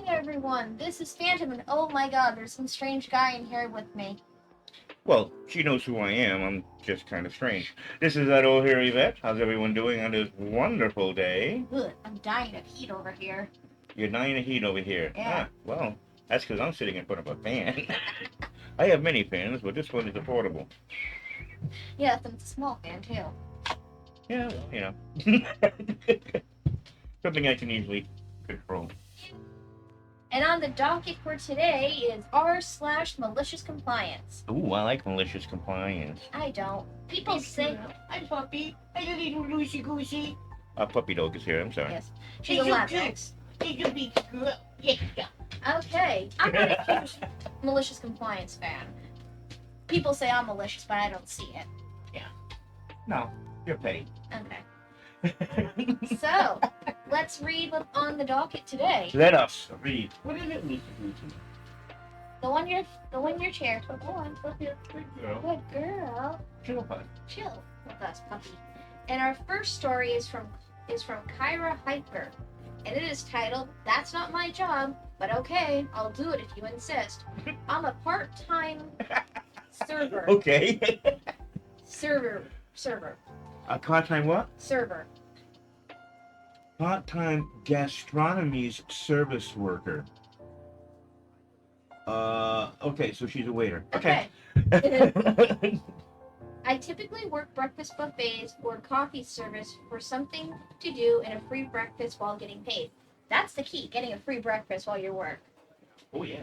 everyone. This is Phantom, and oh my god, there's some strange guy in here with me. Well, she knows who I am. I'm just kind of strange. This is that old hairy vet. How's everyone doing on this wonderful day? Good. I'm dying of heat over here. You're dying of heat over here. Yeah. Well, that's because I'm sitting in front of a fan. I have many fans, but this one is affordable. Yeah, it's a small fan, too. Yeah, well, you know. Something I can easily control. And on the docket for today is r/malicious compliance. Ooh, I like malicious compliance. I don't. People say... Hi, puppy. Hi, little Lucy Goosey. Puppy dog is here. I'm sorry. Yes. She's a Latinx. She's a big girl. Yeah. Okay. I'm not a huge malicious compliance fan. People say I'm malicious, but I don't see it. No, you're petty. Okay. So, let's read what's on the docket today. Let us read. What is it, Lucy Goosey? Go on your chair. Go on. Good girl. Good girl. Chill, bud. Chill with us, puppy. And our first story is from Kyra Hiker, and it is titled "That's Not My Job, but okay, I'll do it if you insist." I'm a part-time server. Okay. Server. A part-time what? Server. Part-time gastronomy's service worker. Okay, so she's a waiter. Okay. I typically work breakfast buffets or coffee service for something to do and a free breakfast while getting paid. That's the key, getting a free breakfast while you work. Oh, yeah.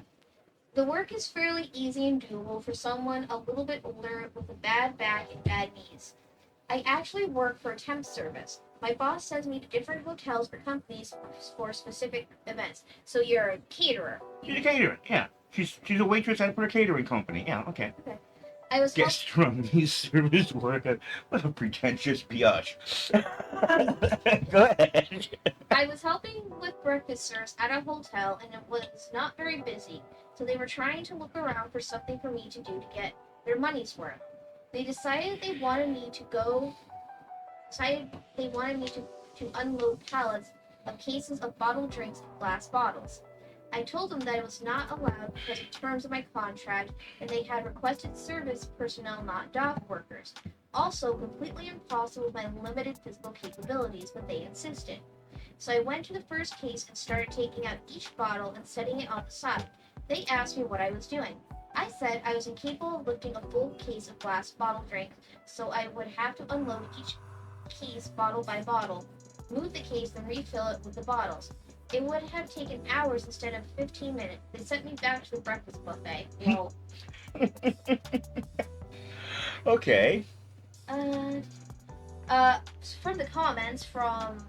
The work is fairly easy and doable for someone a little bit older with a bad back and bad knees. I actually work for a temp service. My boss sends me to different hotels or companies for specific events. So you're a caterer. She's a caterer, yeah. She's a waitress at a catering company. Yeah, okay. I was gastronomy service worker. What a pretentious biatch. Go ahead. I was helping with breakfast service at a hotel, and it was not very busy. So they were trying to look around for something for me to do to get their money's worth. They decided they wanted me to unload pallets of cases of bottled drinks in glass bottles. I told them that it was not allowed because of terms of my contract, and they had requested service personnel, not dock workers. Also, completely impossible with my limited physical capabilities, but they insisted. So I went to the first case and started taking out each bottle and setting it on the side. They asked me what I was doing. I said I was incapable of lifting a full case of glass bottle drinks, so I would have to unload each case bottle by bottle, move the case, and refill it with the bottles. It would have taken hours instead of 15 minutes. They sent me back to the breakfast buffet. Lol. Okay. From the comments from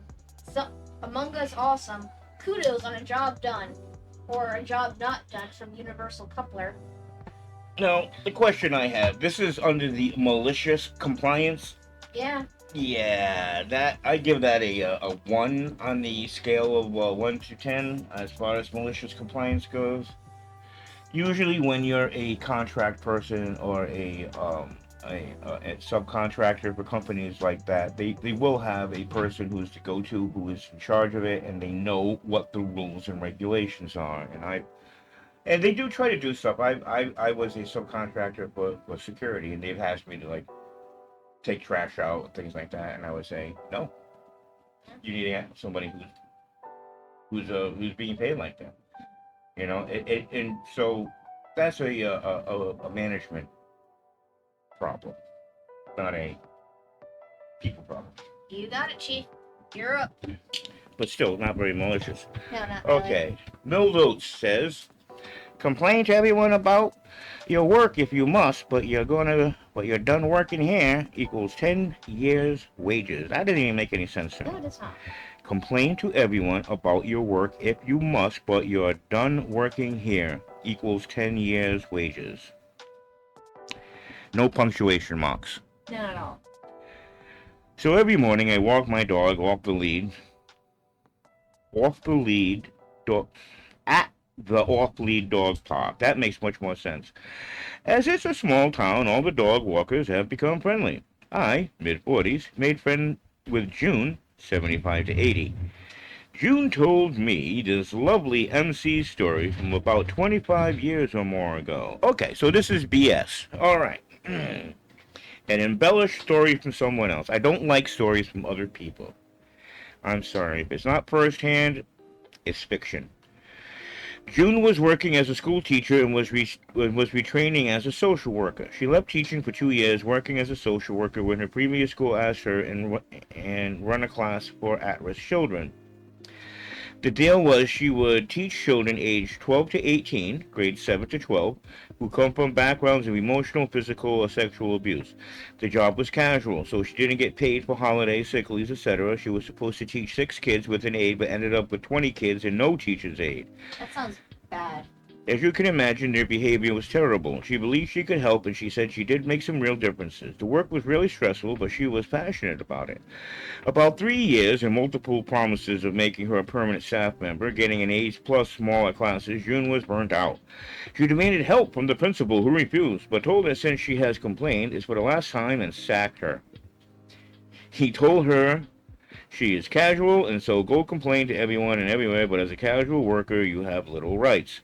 Among Us Awesome, kudos on a job done, or a job not done from Universal Coupler. Now, the question I have, this is under the malicious compliance? Yeah. Yeah, that I give that a 1 on the scale of 1 to 10 as far as malicious compliance goes. Usually when you're a contract person or a subcontractor for companies like that, they will have a person who's to go to, who is in charge of it, and they know what the rules and regulations are. And they do try to do stuff. I was a subcontractor for security, and they've asked me to, like, take trash out, things like that, and I would say, no. You need to have somebody who's being paid like that. You know, and so that's a management problem, not a people problem. You got it, Chief. You're up. But still, not very malicious. No, not really. Okay. Mildote says, complain to everyone about your work if you must, but you're done working here equals 10 years wages. That didn't even make any sense to me. No, it does not. Complain to everyone about your work if you must, but you're done working here equals 10 years wages. No punctuation marks. Not at all. So every morning I walk my dog off the lead at the off-lead dog park. That makes much more sense. As it's a small town, all the dog walkers have become friendly. I, mid-40s, made friends with June, 75 to 80. June told me this lovely MC story from about 25 years or more ago. Okay, so this is BS. All right. An embellished story from someone else. I don't like stories from other people. I'm sorry. If it's not firsthand, it's fiction. June was working as a school teacher and was retraining as a social worker. She left teaching for 2 years, working as a social worker when her previous school asked her and run a class for at-risk children. The deal was she would teach children aged 12 to 18, grades 7 to 12, who come from backgrounds of emotional, physical, or sexual abuse. The job was casual, so she didn't get paid for holidays, sick leaves, etc. She was supposed to teach 6 kids with an aide, but ended up with 20 kids and no teacher's aide. That sounds bad. As you can imagine, their behavior was terrible. She believed she could help, and she said she did make some real differences. The work was really stressful, but she was passionate about it. About 3 years and multiple promises of making her a permanent staff member, getting an A's plus smaller classes, June was burnt out. She demanded help from the principal, who refused, but told her since she has complained, it's for the last time, and sacked her. He told her she is casual, and so go complain to everyone and everywhere, but as a casual worker, you have little rights.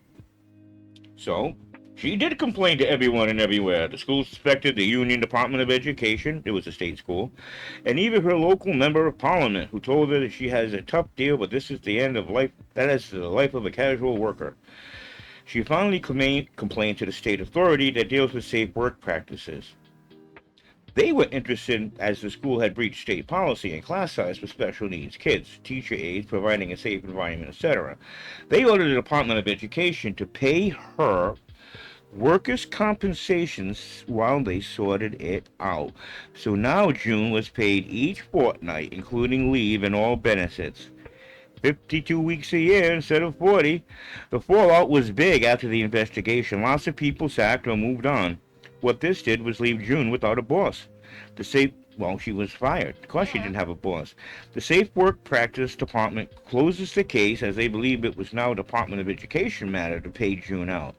So, she did complain to everyone and everywhere. The school suspected the Union Department of Education, it was a state school, and even her local member of parliament, who told her that she has a tough deal, but this is the end of life, that is the life of a casual worker. She finally complained to the state authority that deals with safe work practices. They were interested as the school had breached state policy and class size for special needs kids, teacher aides, providing a safe environment, etc. They ordered the Department of Education to pay her workers' compensations while they sorted it out. So now June was paid each fortnight, including leave and all benefits. 52 weeks a year instead of 40. The fallout was big after the investigation. Lots of people sacked or moved on. What this did was leave June without a boss. She was fired. Of course she didn't have a boss. The Safe Work Practice Department closes the case as they believe it was now a Department of Education matter to pay June out.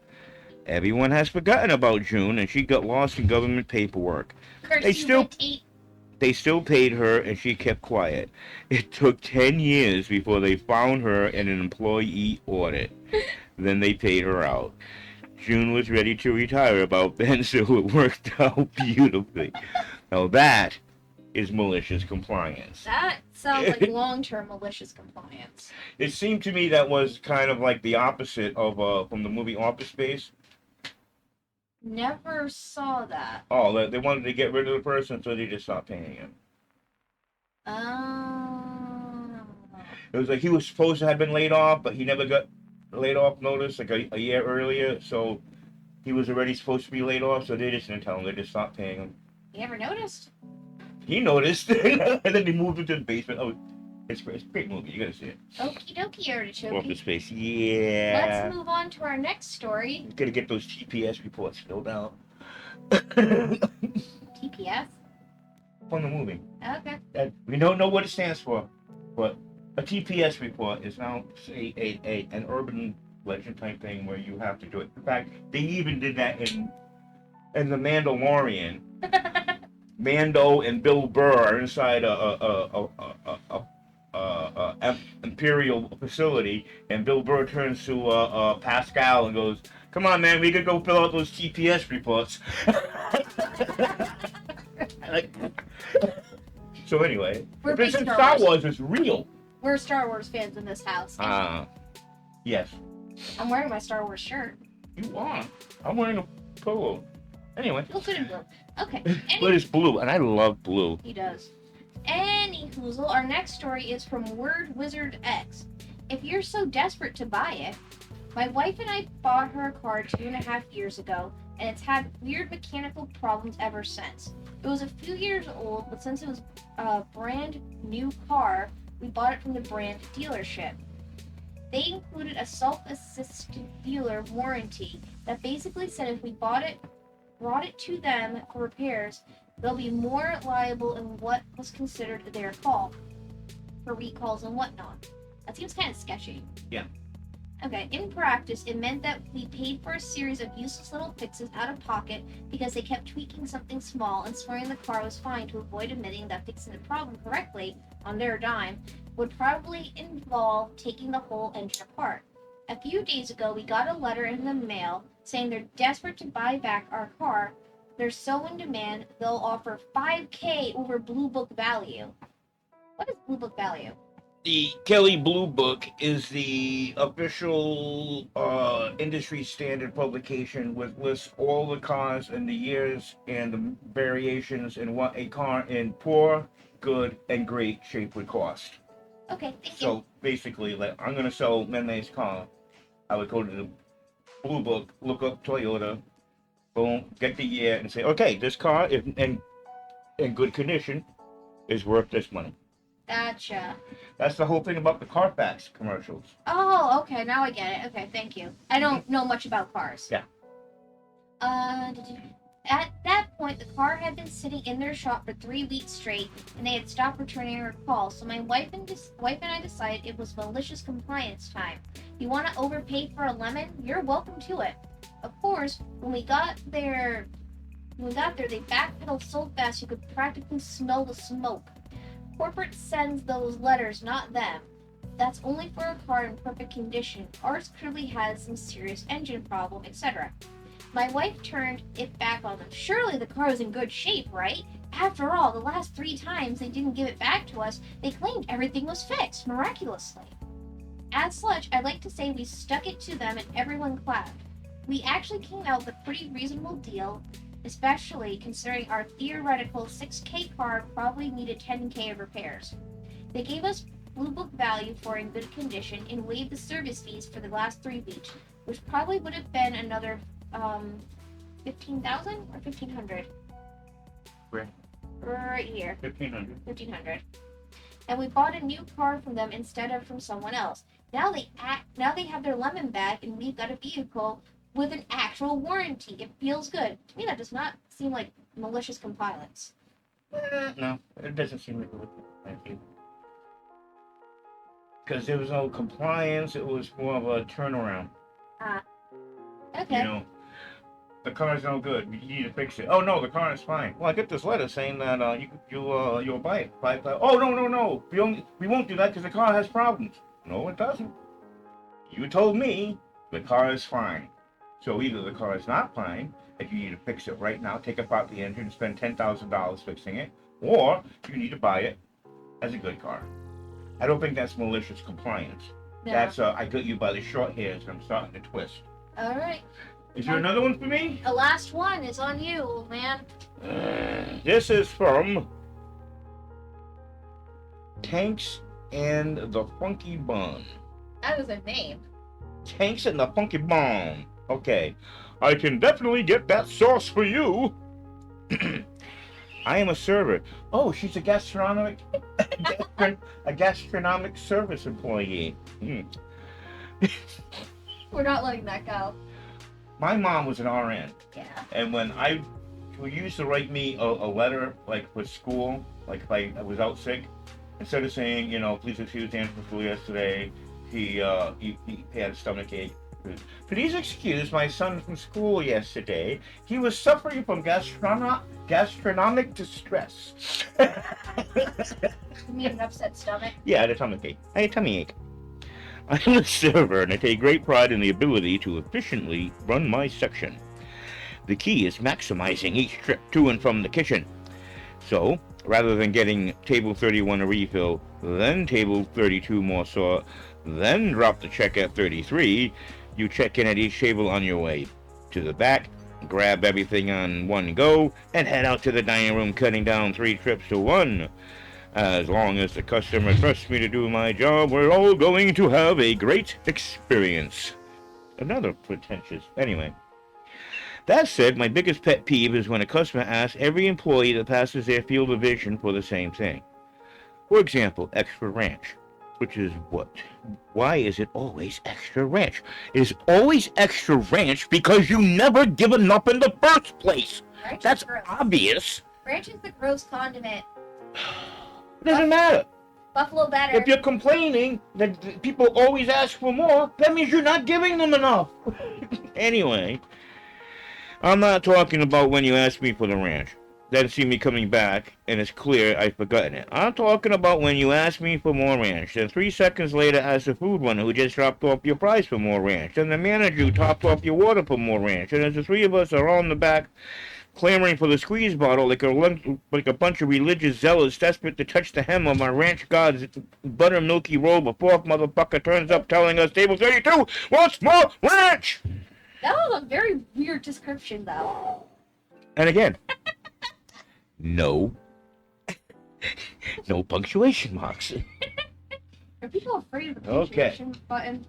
Everyone has forgotten about June, and she got lost in government paperwork. They still paid her, and she kept quiet. It took 10 years before they found her in an employee audit. Then they paid her out. June was ready to retire about then, so it worked out beautifully. Now that is malicious compliance. That sounds like long-term malicious compliance. It seemed to me that was kind of like the opposite of from the movie Office Space. Never saw that. Oh, they wanted to get rid of the person, so they just stopped paying him. It was like he was supposed to have been laid off, but he never got laid off notice like a year earlier, so he was already supposed to be laid off, so they just didn't tell him. They just stopped paying him. You ever noticed? He noticed, and then they moved into the basement. Oh, it's a great movie. You gotta see it. Okie dokie, artichoke. Office Space, yeah. Let's move on to our next story. You gotta get those TPS reports filled out. TPS? From the movie. Okay. We don't know what it stands for, but a TPS report is now an urban legend type thing where you have to do it. In fact, they even did that in The Mandalorian. Mando and Bill Burr are inside a Imperial facility, and Bill Burr turns to Pascal and goes, "Come on, man, we could go fill out those TPS reports." So anyway, We're if it's big in Star Star Wars. Wars, it's real. We're Star Wars fans in this house. Yes. I'm wearing my Star Wars shirt. You are. I'm wearing a polo. Anyway. You look good in blue. Okay. But it's blue, and I love blue. He does. Anyhoozle, our next story is from Word Wizard X. If you're so desperate to buy it, my wife and I bought her a car 2.5 years ago, and it's had weird mechanical problems ever since. It was a few years old, but since it was a brand new car, we bought it from the brand dealership. They included a self-assisted dealer warranty that basically said if we brought it to them for repairs, they'll be more liable in what was considered their fault, for recalls and whatnot. That seems kind of sketchy. Yeah. Okay, in practice, it meant that we paid for a series of useless little fixes out of pocket because they kept tweaking something small and swearing the car was fine to avoid admitting that fixing the problem correctly on their dime would probably involve taking the whole engine apart. A few days ago, we got a letter in the mail saying they're desperate to buy back our car. They're so in demand, they'll offer $5K over Blue Book value. What is Blue Book value? The Kelly Blue Book is the official industry standard publication which lists all the cars and the years and the variations and what a car in poor, good, and great shape would cost. Okay, thank you. So basically, like, I'm going to sell Meme's car. I would go to the Blue Book, look up Toyota, boom, get the year, and say, okay, this car is in good condition is worth this money. Gotcha. That's the whole thing about the Carfax commercials. Oh, okay, now I get it. Okay, thank you. I don't know much about cars. Yeah. At that point, the car had been sitting in their shop for 3 weeks straight, and they had stopped returning our calls. So my wife and I decided it was malicious compliance time. You want to overpay for a lemon? You're welcome to it. Of course, when we got there, they backpedaled so fast you could practically smell the smoke. Corporate sends those letters, not them. That's only for a car in perfect condition. Ours clearly has some serious engine problem, etc. My wife turned it back on them. Surely the car is in good shape, right? After all, the last 3 times they didn't give it back to us, they claimed everything was fixed, miraculously. As such, I'd like to say we stuck it to them and everyone clapped. We actually came out with a pretty reasonable deal, especially considering our theoretical 6K car probably needed 10K of repairs. They gave us Blue Book value for in good condition and waived the service fees for the last 3 weeks, which probably would have been another 15,000 or 1,500. Where? Right here. 1,500. 1,500. And we bought a new car from them instead of from someone else. Now they have their lemon back, and we've got a vehicle with an actual warranty. It feels good. To me, that does not seem like malicious compliance. No, it doesn't seem like it. Because there was no compliance, it was more of a turnaround. Okay. You know, the car's no good. You need to fix it. Oh no, the car is fine. Well, I get this letter saying that you'll buy it. Oh no. We won't do that because the car has problems. No, it doesn't. You told me the car is fine. So either the car is not fine, and you need to fix it right now, take apart the engine, and spend $10,000 fixing it, or you need to buy it as a good car. I don't think that's malicious compliance. No. That's I got you by the short hairs and I'm starting to twist. All right. Is there another one for me? The last one is on you, old man. This is from Tanks and the Funky Bun. That is a name. Tanks and the Funky Bun. Okay. I can definitely get that sauce for you. I am a server. Oh, she's a gastronomic service employee. We're not letting that go. My mom was an RN. Yeah. And when she used to write me a letter, like for school, like if I was out sick, instead of saying, please excuse Dan from school yesterday, he had a stomach ache. Please excuse my son from school yesterday. He was suffering from gastronomic distress. You mean an upset stomach? Yeah, I had a stomach ache. I had a tummy ache. I am a server and I take great pride in the ability to efficiently run my section. The key is maximizing each trip to and from the kitchen. So, rather than getting table 31 a refill, then table 32 more salt, then drop the check at 33, you check in at each table on your way to the back, grab everything on one go, and head out to the dining room, cutting down 3 trips to 1. As long as the customer trusts me to do my job, we're all going to have a great experience. Another pretentious. Anyway. That said, my biggest pet peeve is when a customer asks every employee that passes their field of vision for the same thing. For example, extra ranch. Which is what? Why is it always extra ranch? It is always extra ranch because you never give enough in the first place. Ranch That's is gross. obvious. Ranch is the gross condiment. It doesn't matter. Buffalo batter. If you're complaining that people always ask for more, that means you're not giving them enough. Anyway, I'm not talking about when you ask me for the ranch. then see me coming back, and it's clear I've forgotten it. I'm talking about when you ask me for more ranch, then 3 seconds later ask the food runner who just dropped off your price for more ranch, then the manager who topped off your water for more ranch, and as the three of us are on the back clamoring for the squeeze bottle like a bunch of religious zealots desperate to touch the hem of my ranch god's buttermilky robe, a fourth motherfucker turns up telling us table 32 wants more ranch! That was a very weird description, though. And again, no punctuation marks. Are people afraid of the Okay. punctuation button?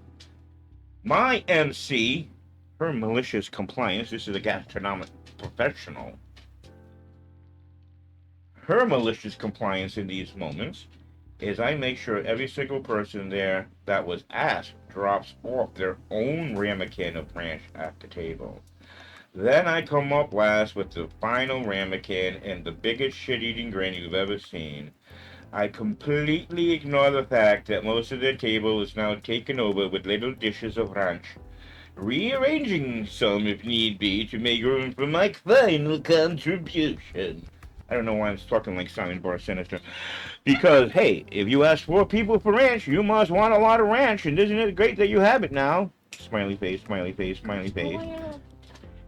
My MC, her malicious compliance, this is a gastronomic professional. Her malicious compliance in these moments is I make sure every single person there that was asked drops off their own ramekin of ranch at the table. Then I come up last with the final ramekin and the biggest shit-eating grin you've ever seen. I completely ignore the fact that most of the table is now taken over with little dishes of ranch, rearranging some if need be to make room for my final contribution. I don't know why I'm talking like Simon Bar Sinister. Because, hey, if you ask 4 people for ranch, you must want a lot of ranch, and isn't it great that you have it now? Smiley face, smiley face, smiley face.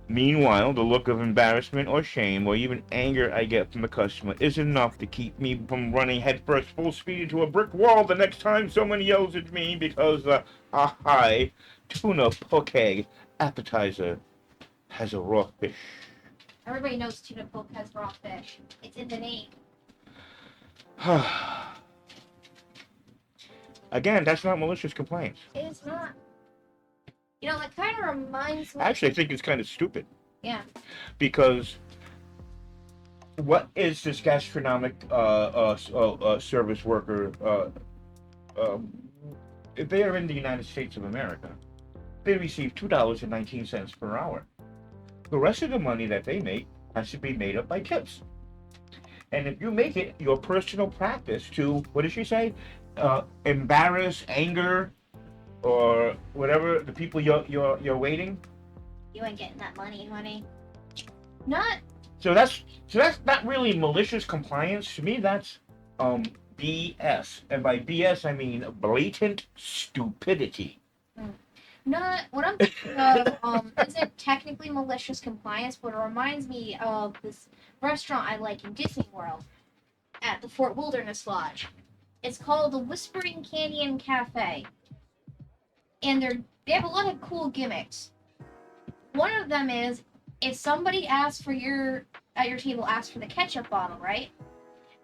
Meanwhile, the look of embarrassment or shame or even anger I get from the customer is enough to keep me from running headfirst full speed into a brick wall the next time someone yells at me because the high tuna poke appetizer has a raw fish. Everybody knows tuna poke has raw fish. It's in the name. Again, that's not malicious compliance. It's not. You know, that kind of reminds me. Actually, I think it's kind of stupid. Yeah. Because what is this gastronomic service worker? If they are in the United States of America, they receive $2.19 per hour. The rest of the money that they make has to be made up by tips. And if you make it your personal practice to, what did she say? Embarrass, anger, or whatever the people you're waiting. You ain't getting that money, honey. Not. So that's not really malicious compliance. To me, that's BS, and by BS I mean blatant stupidity. Not what I'm thinking of. Isn't technically malicious compliance, but it reminds me of this restaurant I like in Disney World at the Fort Wilderness Lodge. It's called the Whispering Canyon Cafe. And they have a lot of cool gimmicks. One of them is if somebody asks for at your table asks for the ketchup bottle, right?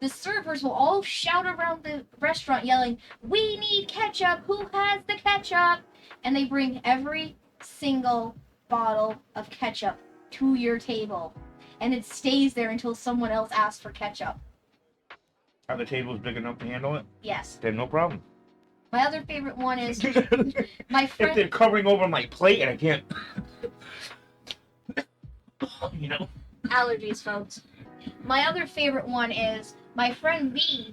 The servers will all shout around the restaurant yelling, "We need ketchup! Who has the ketchup?" And they bring every single bottle of ketchup to your table. And it stays there until someone else asks for ketchup. Are the tables big enough to handle it? Yes. Then no problem. My other favorite one is my If friend. they're covering over my plate and I can't, you know. Allergies, folks. My other favorite one is my friend V.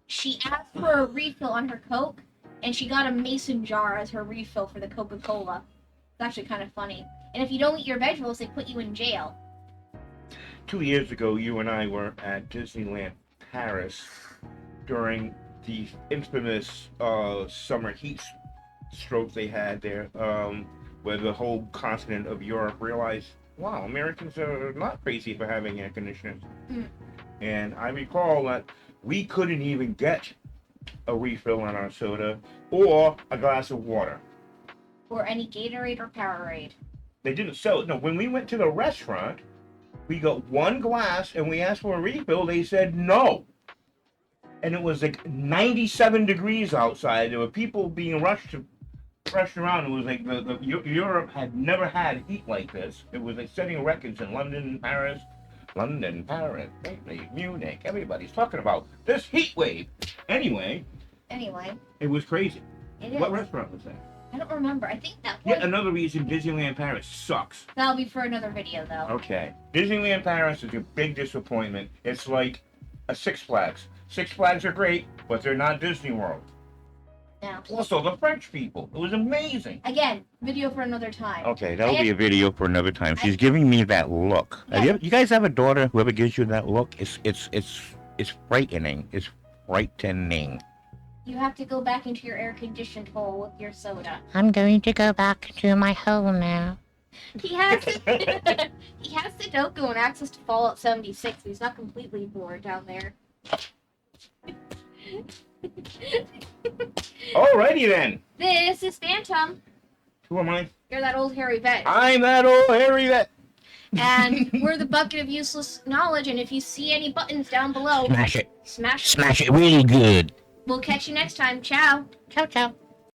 She asked for a refill on her Coke, and she got a mason jar as her refill for the Coca-Cola. It's actually kind of funny. And if you don't eat your vegetables, they put you in jail. 2 years ago, you and I were at Disneyland Paris during the infamous summer heat stroke they had there, where the whole continent of Europe realized, wow, Americans are not crazy for having air conditioners. And I recall that we couldn't even get a refill on our soda or a glass of water. Or any Gatorade or Powerade. They didn't sell it. No, when we went to the restaurant, we got one glass and we asked for a refill. They said no. And it was like 97 degrees outside. There were people being rushed around. It was like Europe had never had heat like this. It was like setting records in London, Paris, Munich. Everybody's talking about this heat wave. Anyway, it was crazy. It is. What restaurant was that? I don't remember. I think that Yet another reason Disneyland Paris sucks. That'll be for another video, though. Okay. Disneyland Paris is a big disappointment. It's like a Six Flags. Six Flags are great, but they're not Disney World. No. Plus all the French people. It was amazing. Again, video for another time. Okay, that'll be a video for another time. She's giving me that look. Yeah. You guys have a daughter? Whoever gives you that look, it's frightening. It's frightening. You have to go back into your air-conditioned hole with your soda. I'm going to go back to my hole now. He has he has Sudoku and access to Fallout 76. He's not completely bored down there. Alrighty then. This is Phantom. Who am I? You're that old hairy vet. I'm that old hairy vet. And we're the bucket of useless knowledge, and if you see any buttons down below, Smash it. smash it. Smash it really good. We'll catch you next time. Ciao. Ciao, ciao.